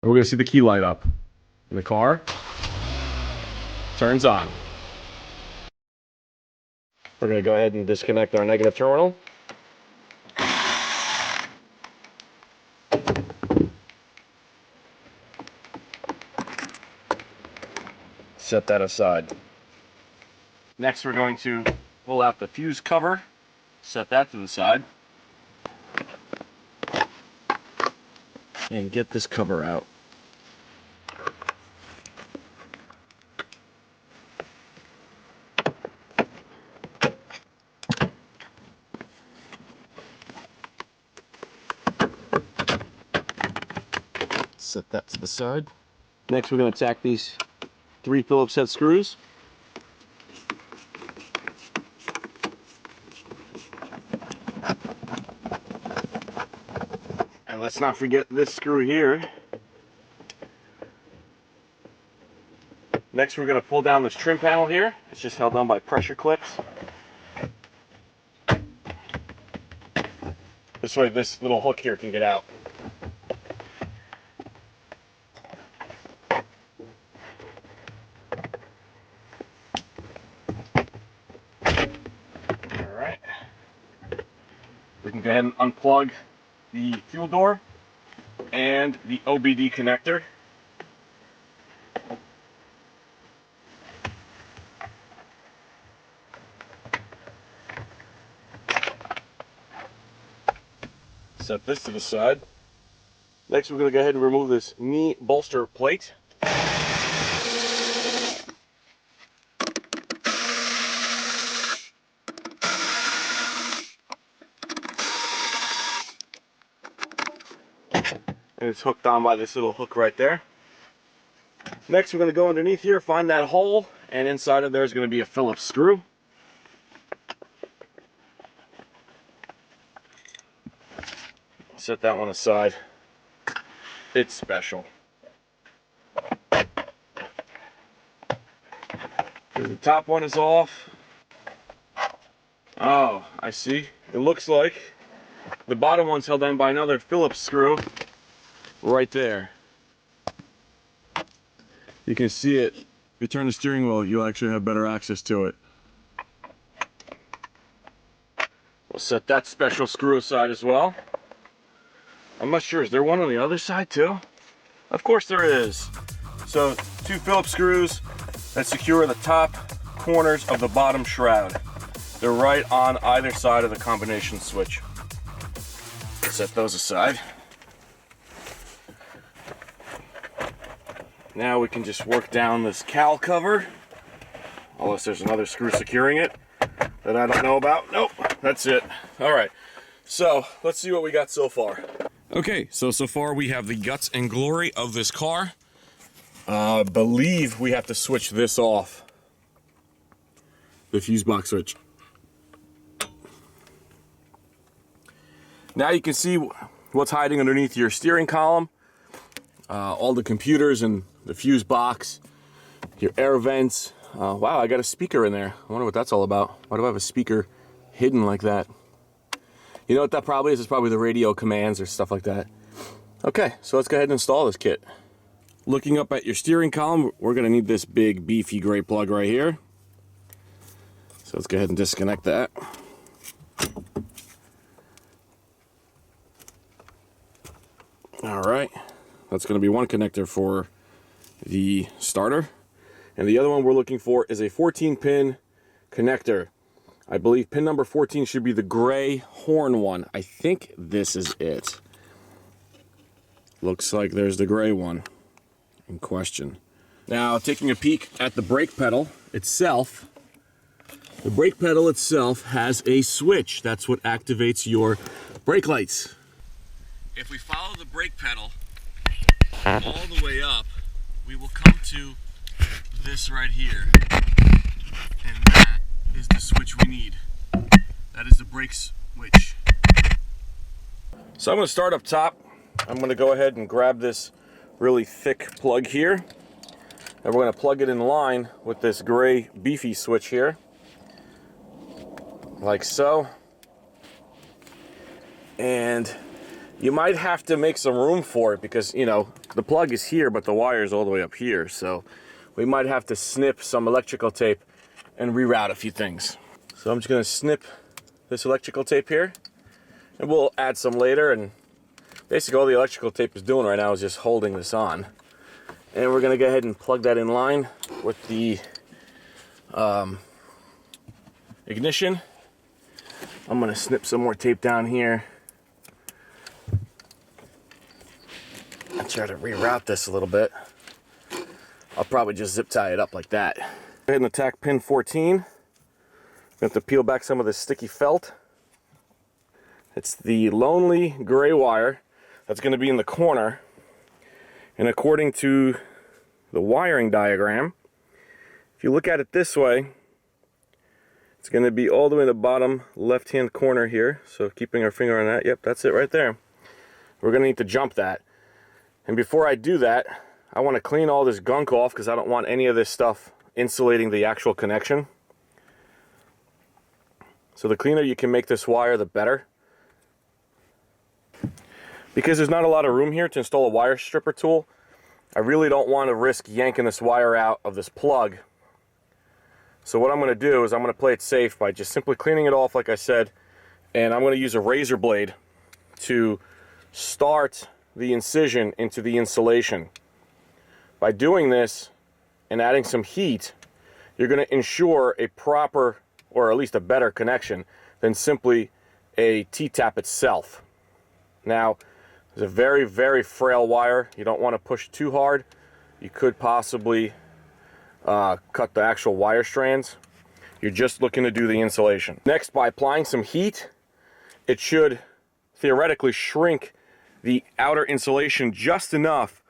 we're gonna see the key light up. And the car turns on. We're gonna go ahead and disconnect our negative terminal. Set that aside. Next, we're going to pull out the fuse cover, set that to the side, and get this cover out. Set that to the side. Next, we're going to tack these 3 Phillips head screws. And let's not forget this screw here. Next, we're going to pull down this trim panel here. It's just held on by pressure clips. This way this little hook here can get out. Alright. We can go ahead and unplug the fuel door and the OBD connector. Set this to the side. Next, we're going to go ahead and remove this knee bolster plate. And it's hooked on by this little hook right there. Next, we're going to go underneath here, find that hole, and inside of there is going to be a Phillips screw. Set that one aside. It's special. The top one is off. Oh, I see. It looks like the bottom one's held on by another Phillips screw right there. You can see it. If you turn the steering wheel, you'll actually have better access to it. We'll set that special screw aside as well. I'm not sure, is there one on the other side too? Of course there is. So 2 Phillips screws that secure the top corners of the bottom shroud. They're right on either side of the combination switch. Set those aside. Now we can just work down this cowl cover, unless there's another screw securing it that I don't know about. Nope, that's it. All right, so let's see what we got so far. Okay, so far we have the guts and glory of this car. I believe we have to switch this off. The fuse box switch. Now you can see what's hiding underneath your steering column. All the computers and the fuse box, your air vents. Wow, I got a speaker in there. I wonder what that's all about. Why do I have a speaker hidden like that? You know what that probably is? It's probably the radio commands or stuff like that. Okay, so let's go ahead and install this kit. Looking up at your steering column, we're gonna need this big beefy gray plug right here. So let's go ahead and disconnect that. All right, that's gonna be one connector for the starter. And the other one we're looking for is a 14-pin connector. I believe pin number 14 should be the gray horn one. I think this is it. Looks like there's the gray one in question. Now, taking a peek at the brake pedal itself, the brake pedal itself has a switch. That's what activates your brake lights. If we follow the brake pedal all the way up, we will come to this right here. And that is the switch we need. That is the brake switch. So I'm going to start up top. I'm going to go ahead and grab this really thick plug here, and we're going to plug it in line with this gray beefy switch here, like so. And you might have to make some room for it because, you know, the plug is here, but the wire is all the way up here. So we might have to snip some electrical tape and reroute a few things. So I'm just gonna snip this electrical tape here, and we'll add some later. And basically all the electrical tape is doing right now is just holding this on. And we're gonna go ahead and plug that in line with the ignition. I'm gonna snip some more tape down here. I'll try to reroute this a little bit. I'll probably just zip tie it up like that. Go ahead and attack pin 14. We have to peel back some of this sticky felt. It's the lonely gray wire that's going to be in the corner. And according to the wiring diagram, if you look at it this way, it's going to be all the way in the bottom left-hand corner here. So keeping our finger on that, yep, that's it right there. We're going to need to jump that. And before I do that, I want to clean all this gunk off because I don't want any of this stuff insulating the actual connection. So the cleaner you can make this wire, the better. Because there's not a lot of room here to install a wire stripper tool, I really don't want to risk yanking this wire out of this plug. So what I'm going to do is I'm going to play it safe by just simply cleaning it off like I said, and I'm going to use a razor blade to start the incision into the insulation. By doing this and adding some heat, you're going to ensure a proper, or at least a better connection than simply a T-tap itself. Now, it's a very, very frail wire. You don't want to push too hard. You could possibly cut the actual wire strands. You're just looking to do the insulation. Next, by applying some heat, it should theoretically shrink the outer insulation just enough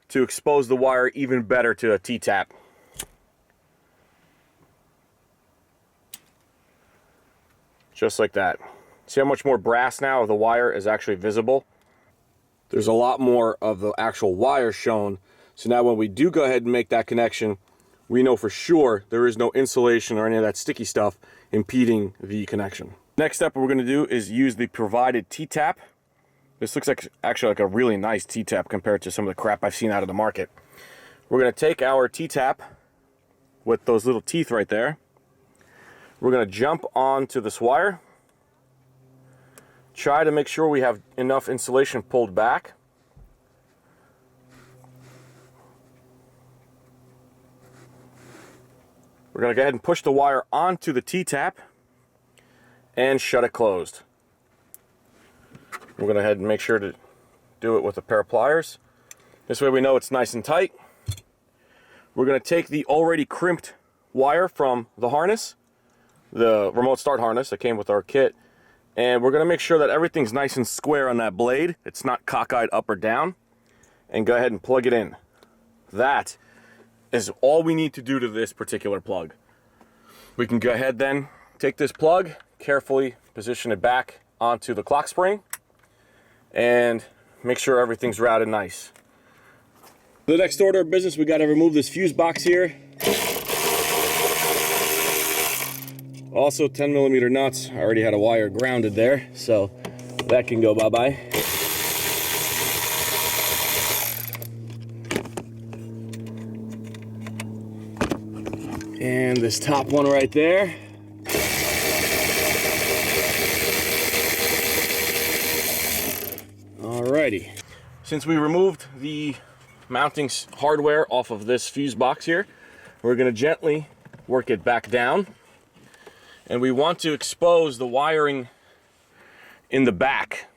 to expose the wire even better to a T-tap. Just like that. See how much more brass now of the wire is actually visible? There's a lot more of the actual wire shown. So now when we do go ahead and make that connection, we know for sure there is no insulation or any of that sticky stuff impeding the connection. Next step we're going to do is use the provided T-tap. This looks like actually like a really nice T-tap compared to some of the crap I've seen out of the market. We're going to take our T-tap with those little teeth right there. We're going to jump onto this wire. Try to make sure we have enough insulation pulled back. We're going to go ahead and push the wire onto the T-tap and shut it closed. We're going to go ahead and make sure to do it with a pair of pliers. This way we know it's nice and tight. We're going to take the already crimped wire from the harness, the remote start harness that came with our kit, and we're going to make sure that everything's nice and square on that blade. It's not cockeyed up or down. And go ahead and plug it in. That is all we need to do to this particular plug. We can go ahead then, take this plug, carefully position it back onto the clock spring, and make sure everything's routed nice. For the next order of business, we got to remove this fuse box here. Also 10mm nuts. I already had a wire grounded there, so that can go bye-bye. And this top one right there. Alrighty. Since we removed the mounting hardware off of this fuse box here, we're going to gently work it back down. And we want to expose the wiring in the back.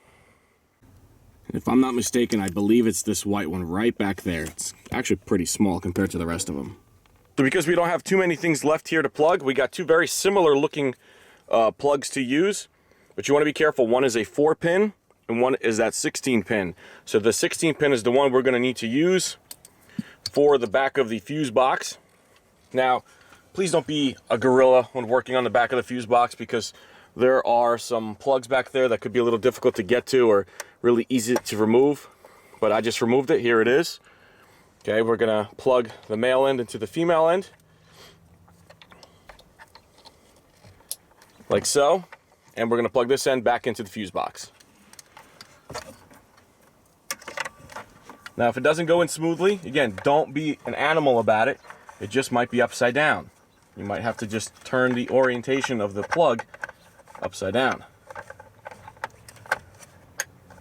If I'm not mistaken, I believe it's this white one right back there. It's actually pretty small compared to the rest of them. So because we don't have too many things left here to plug, we got two very similar looking plugs to use. But you want to be careful. One is a 4-pin and one is that 16-pin. So the 16-pin is the one we're going to need to use for the back of the fuse box. Now, please don't be a gorilla when working on the back of the fuse box, because there are some plugs back there that could be a little difficult to get to or really easy to remove. But I just removed it. Here it is. Okay, we're gonna plug the male end into the female end, like so, and we're gonna plug this end back into the fuse box. Now if it doesn't go in smoothly, again, don't be an animal about it. It just might be upside down. You might have to just turn the orientation of the plug upside down.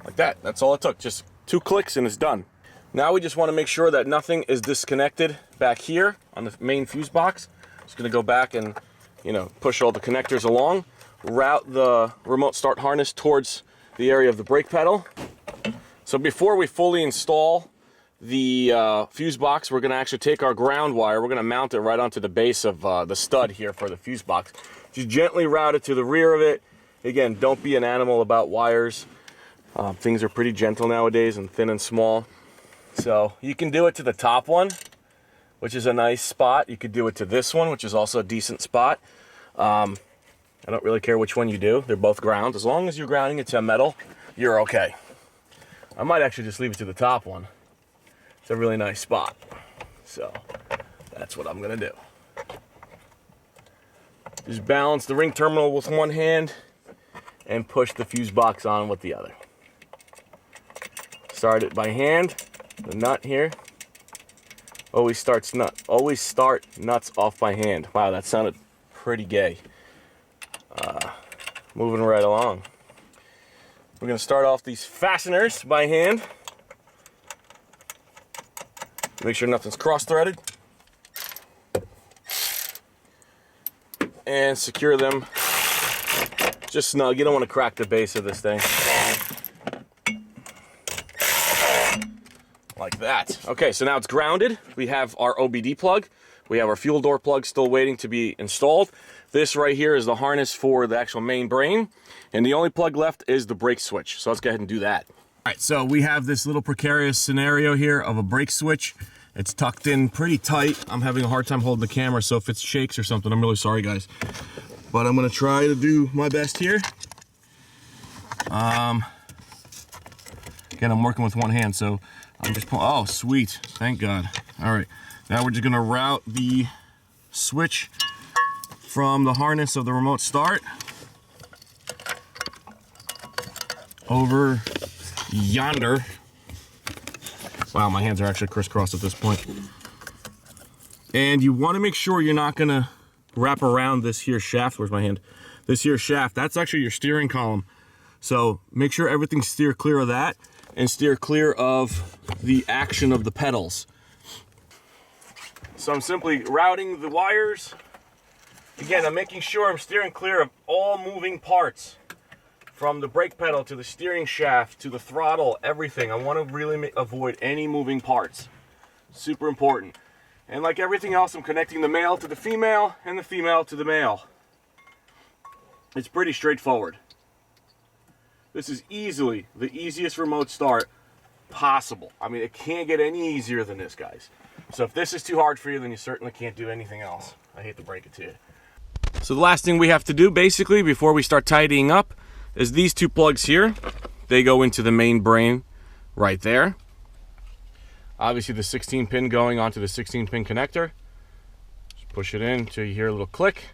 Like that. That's all it took. Just 2 clicks and it's done. Now we just want to make sure that nothing is disconnected back here on the main fuse box. Just going to go back and, push all the connectors along. Route the remote start harness towards the area of the brake pedal. So before we fully install the fuse box, we're going to actually take our ground wire. We're going to mount it right onto the base of the stud here for the fuse box. Just gently route it to the rear of it. Again, don't be an animal about wires. Things are pretty gentle nowadays and thin and small. So you can do it to the top one, which is a nice spot. You could do it to this one, which is also a decent spot. I don't really care which one you do. They're both ground. As long as you're grounding it to metal, you're okay. I might actually just leave it to the top one. It's a really nice spot. So that's what I'm gonna do. Just balance the ring terminal with one hand and push the fuse box on with the other. Start it by hand. The nut here. Always start nuts off by hand. Wow, that sounded pretty gay. Moving right along. We're going to start off these fasteners by hand. Make sure nothing's cross-threaded. And secure them just snug. You don't want to crack the base of this thing. Like that. Okay, so now it's grounded. We have our OBD plug. We have our fuel door plug still waiting to be installed. This right here is the harness for the actual main brain. And the only plug left is the brake switch. So let's go ahead and do that. All right, so we have this little precarious scenario here of a brake switch. It's tucked in pretty tight. I'm having a hard time holding the camera, so if it shakes or something, I'm really sorry, guys. But I'm gonna try to do my best here. Again, I'm working with one hand, so I'm just pulling. Oh, sweet. Thank God. All right. Now we're just going to route the switch from the harness of the remote start over yonder. Wow, my hands are actually crisscrossed at this point. And you want to make sure you're not going to wrap around this here shaft. Where's my hand? This here shaft. That's actually your steering column. So make sure everything's steer clear of that and steer clear of the action of the pedals. So I'm simply routing the wires. Again, I'm making sure I'm steering clear of all moving parts. From the brake pedal to the steering shaft to the throttle, everything. I want to really avoid any moving parts. Super important. And like everything else, I'm connecting the male to the female and the female to the male. It's pretty straightforward. This is easily the easiest remote start possible. I mean, it can't get any easier than this, guys. So if this is too hard for you, then you certainly can't do anything else. I hate to break it to you. So the last thing we have to do, basically, before we start tidying up, is these 2 plugs here. They go into the main brain right there. Obviously, the 16-pin going onto the 16-pin connector. Just push it in until you hear a little click.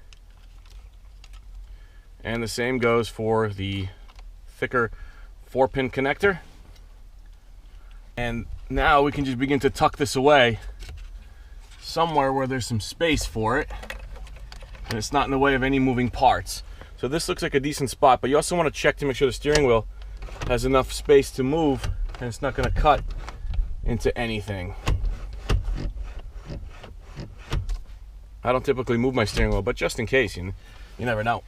And the same goes for the thicker 4-pin connector. And now we can just begin to tuck this away somewhere where there's some space for it and it's not in the way of any moving parts. So this looks like a decent spot, but you also want to check to make sure the steering wheel has enough space to move and it's not going to cut into anything. I don't typically move my steering wheel, but just in case, you never know.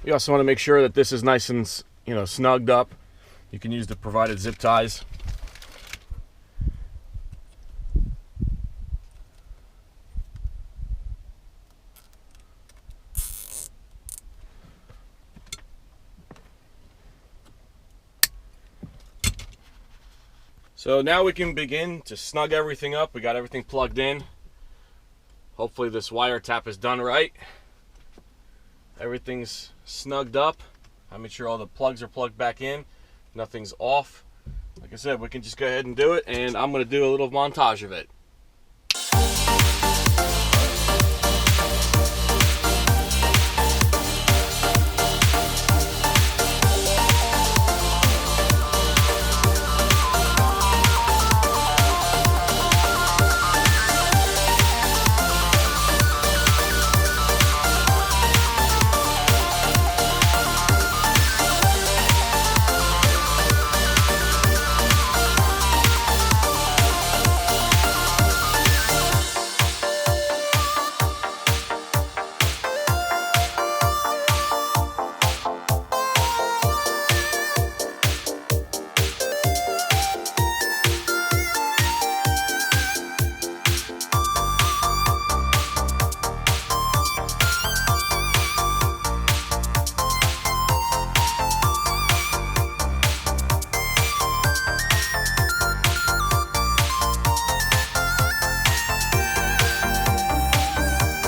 You also want to make sure that this is nice and, snugged up. You can use the provided zip ties. So now we can begin to snug everything up. We got everything plugged in. Hopefully this wire tap is done right. Everything's snugged up. I made sure all the plugs are plugged back in. Nothing's off. Like I said, we can just go ahead and do it, and I'm going to do a little montage of it.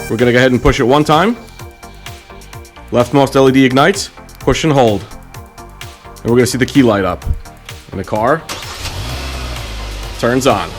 We're gonna go ahead and push it one time. Leftmost LED ignites, push and hold. And we're gonna see the key light up. And the car turns on.